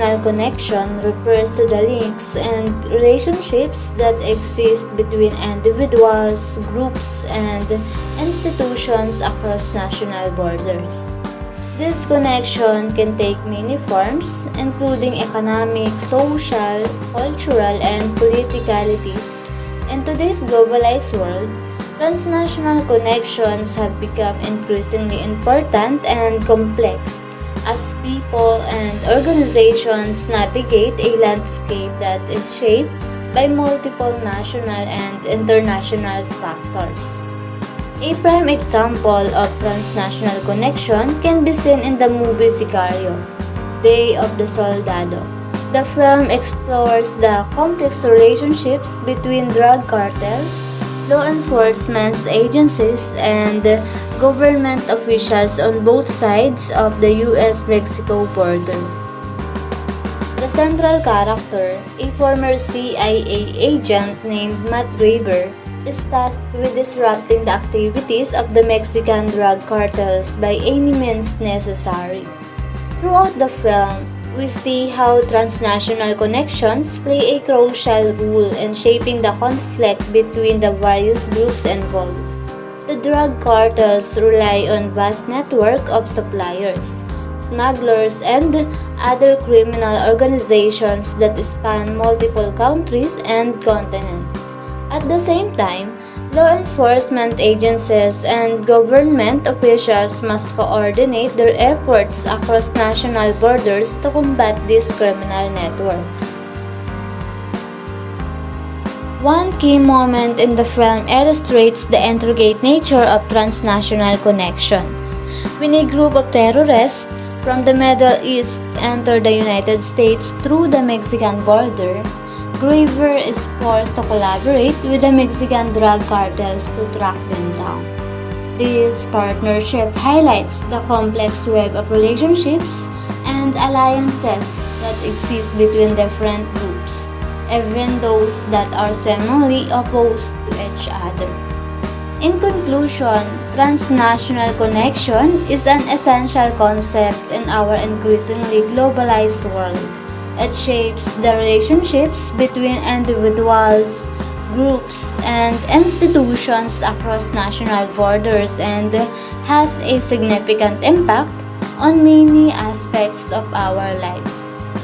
transnational connection refers to the links and relationships that exist between individuals, groups, and institutions across national borders. This connection can take many forms, including economic, social, cultural, and politicalities. In today's globalized world, transnational connections have become increasingly important and complex as people and organizations navigate a landscape that is shaped by multiple national and international factors. A prime example of transnational connection can be seen in the movie Sicario, Day of the Soldado. The film explores the complex relationships between drug cartels, law enforcement agencies, and government officials on both sides of the US-Mexico border. The central character, a former CIA agent named Matt Graver, is tasked with disrupting the activities of the Mexican drug cartels by any means necessary. Throughout the film, we see how transnational connections play a crucial role in shaping the conflict between the various groups involved. The drug cartels rely on vast network of suppliers, smugglers, and other criminal organizations that span multiple countries and continents. At the same time, law enforcement agencies and government officials must coordinate their efforts across national borders to combat these criminal networks. One key moment in the film illustrates the intricate nature of transnational connections. When a group of terrorists from the Middle East enter the United States through the Mexican border, Graver is forced to collaborate with the Mexican drug cartels to track them down. This partnership highlights the complex web of relationships and alliances that exist between different groups, even those that are seemingly opposed to each other. In conclusion, transnational connection is an essential concept in our increasingly globalized world. It shapes the relationships between individuals, groups, and institutions across national borders and has a significant impact on many aspects of our lives,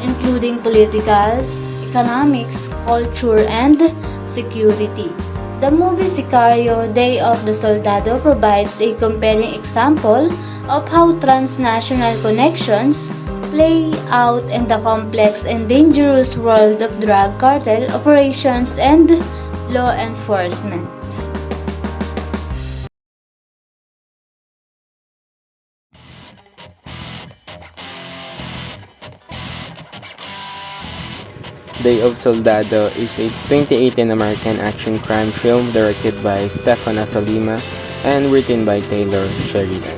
including politicals, economics, culture, and security. The movie Sicario, Day of the Soldado provides a compelling example of how transnational connections play out in the complex and dangerous world of drug cartel operations and law enforcement. Day of Soldado is a 2018 American action crime film directed by Stefano Salima and written by Taylor Sheridan.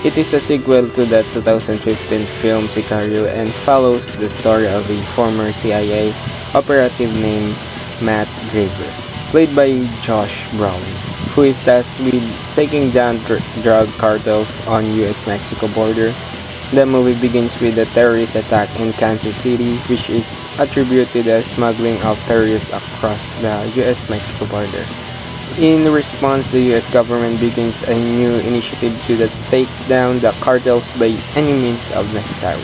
It is a sequel to the 2015 film Sicario and follows the story of a former CIA operative named Matt Graver, played by Josh Brolin, who is tasked with taking down drug cartels on US-Mexico border. The movie begins with a terrorist attack in Kansas City, which is attributed to the smuggling of terrorists across the US-Mexico border. In response, the US government begins a new initiative to take down the cartels by any means of necessary.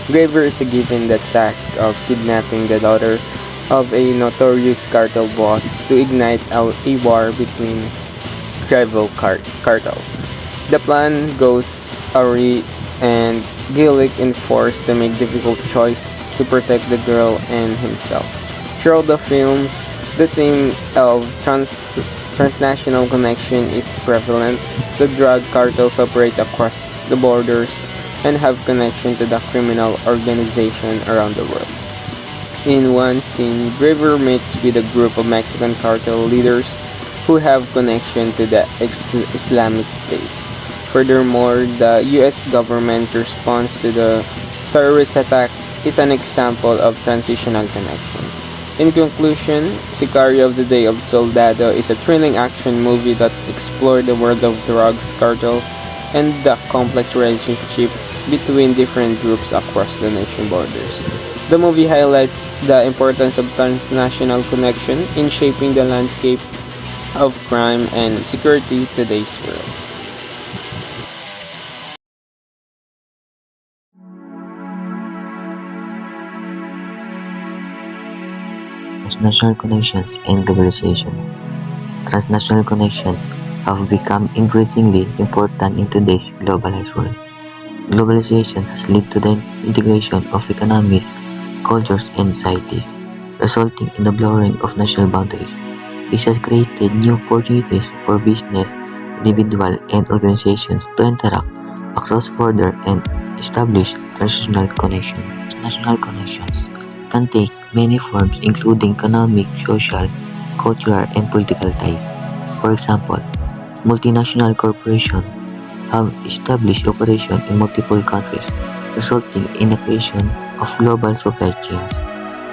Graver is given the task of kidnapping the daughter of a notorious cartel boss to ignite a war between rival cartels. The plan goes awry and Gillick is forced to make difficult choice to protect the girl and himself. Throughout the films, the theme of transnational connection is prevalent. The drug cartels operate across the borders and have connection to the criminal organization around the world. In one scene, Graver meets with a group of Mexican cartel leaders who have connection to the Islamic States. Furthermore, the US government's response to the terrorist attack is an example of transitional connection. In conclusion, Sicario of the Day of Soldado is a thrilling action movie that explores the world of drugs, cartels, and the complex relationship between different groups across the nation borders. The movie highlights the importance of transnational connection in shaping the landscape of crime and security today's world. Transnational connections and globalization. Transnational connections have become increasingly important in today's globalized world. Globalization has led to the integration of economies, cultures, and societies, resulting in the blurring of national boundaries. This has created new opportunities for business, individuals, and organizations to interact across borders and establish transnational connections. Transnational connections can take many forms including economic, social, cultural, and political ties. For example, multinational corporations have established operations in multiple countries, resulting in the creation of global supply chains.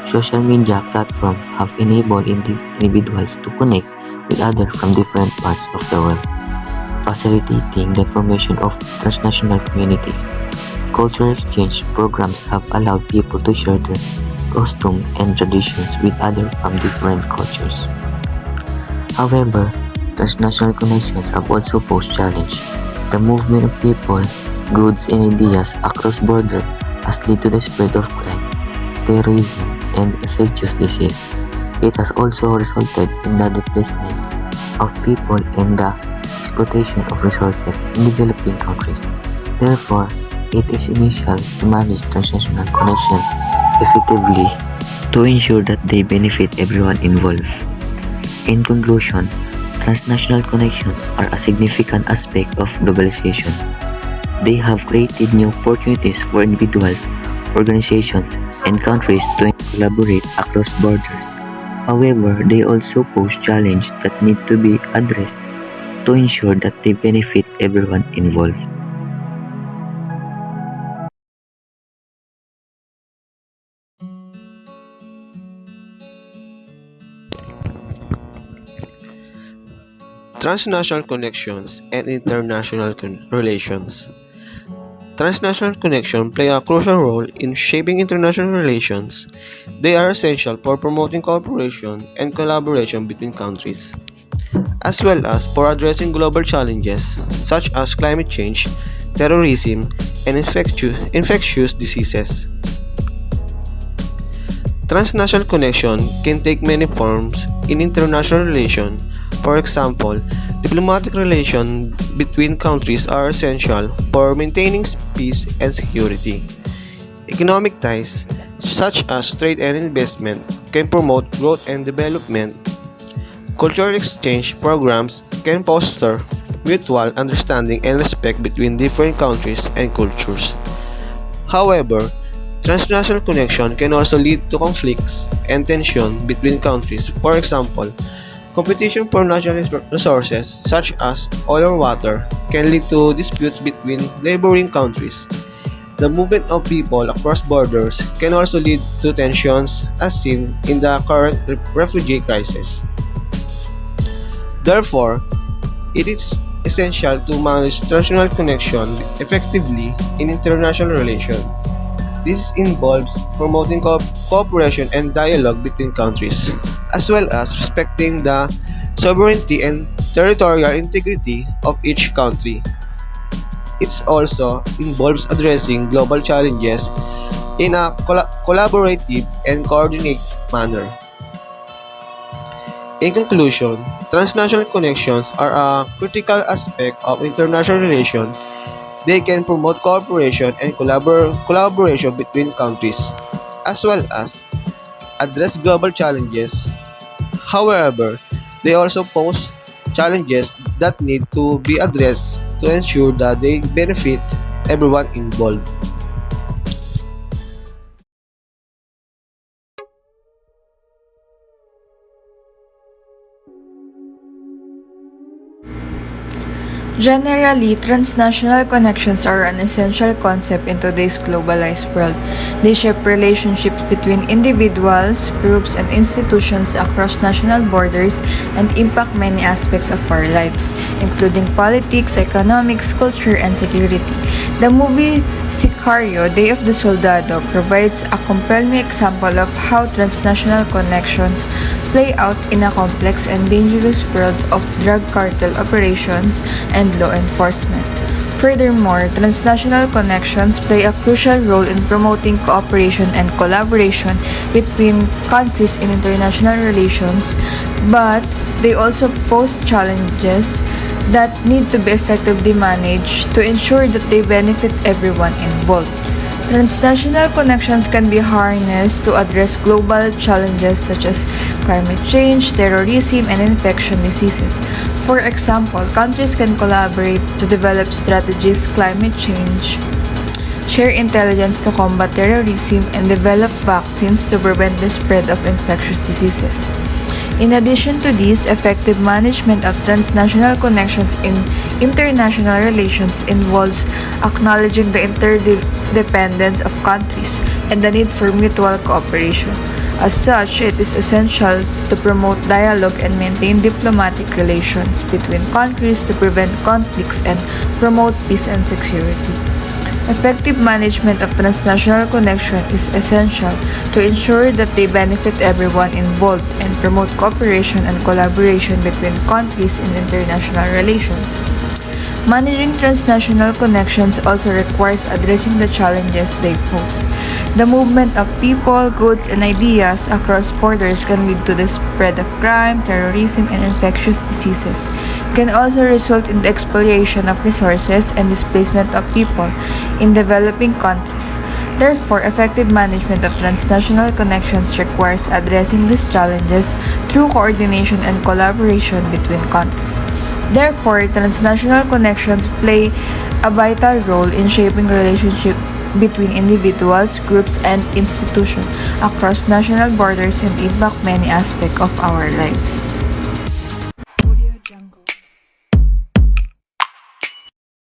Social media platforms have enabled individuals to connect with others from different parts of the world, facilitating the formation of transnational communities. Cultural exchange programs have allowed people to share their costumes and traditions with others from different cultures. However, transnational connections have also posed challenges. The movement of people, goods, and ideas across borders has led to the spread of crime, terrorism, and infectious disease. It has also resulted in the displacement of people and the exploitation of resources in developing countries. Therefore, it is essential to manage transnational connections effectively to ensure that they benefit everyone involved. In conclusion, transnational connections are a significant aspect of globalization. They have created new opportunities for individuals, organizations, and countries to collaborate across borders. However, they also pose challenges that need to be addressed to ensure that they benefit everyone involved. Transnational connections and international relations. Transnational connections play a crucial role in shaping international relations. They are essential for promoting cooperation and collaboration between countries, as well as for addressing global challenges such as climate change, terrorism, and infectious diseases. Transnational connection can take many forms in international relations. For example, diplomatic relations between countries are essential for maintaining peace and security. Economic ties, such as trade and investment, can promote growth and development. Cultural exchange programs can foster mutual understanding and respect between different countries and cultures. However, transnational connection can also lead to conflicts and tension between countries. For example, competition for natural resources such as oil or water can lead to disputes between neighboring countries. The movement of people across borders can also lead to tensions as seen in the current refugee crisis. Therefore, it is essential to manage transnational connection effectively in international relations. This involves promoting cooperation and dialogue between countries, as well as respecting the sovereignty and territorial integrity of each country. It also involves addressing global challenges in a collaborative and coordinated manner. In conclusion, transnational connections are a critical aspect of international relations. They can promote cooperation and collaboration between countries, as well as address global challenges. However, they also pose challenges that need to be addressed to ensure that they benefit everyone involved. Generally, transnational connections are an essential concept in today's globalized world. They shape relationships between individuals, groups, and institutions across national borders and impact many aspects of our lives, including politics, economics, culture, and security. The movie Sicario, Day of the Soldado provides a compelling example of how transnational connections play out in a complex and dangerous world of drug cartel operations and law enforcement. Furthermore, transnational connections play a crucial role in promoting cooperation and collaboration between countries in international relations, but they also pose challenges that need to be effectively managed to ensure that they benefit everyone involved. Transnational connections can be harnessed to address global challenges such as climate change, terrorism, and infection diseases. For example, countries can collaborate to develop strategies climate change, share intelligence to combat terrorism, and develop vaccines to prevent the spread of infectious diseases. In addition to this, effective management of transnational connections in international relations involves acknowledging the interdependence of countries and the need for mutual cooperation. As such, it is essential to promote dialogue and maintain diplomatic relations between countries to prevent conflicts and promote peace and security. Effective management of transnational connection is essential to ensure that they benefit everyone involved and promote cooperation and collaboration between countries in international relations. Managing transnational connections also requires addressing the challenges they pose. The movement of people, goods, and ideas across borders can lead to the spread of crime, terrorism, and infectious diseases. It can also result in the exploitation of resources and displacement of people in developing countries. Therefore, effective management of transnational connections requires addressing these challenges through coordination and collaboration between countries. Therefore, transnational connections play a vital role in shaping relationships between individuals, groups, and institutions across national borders and impact many aspects of our lives.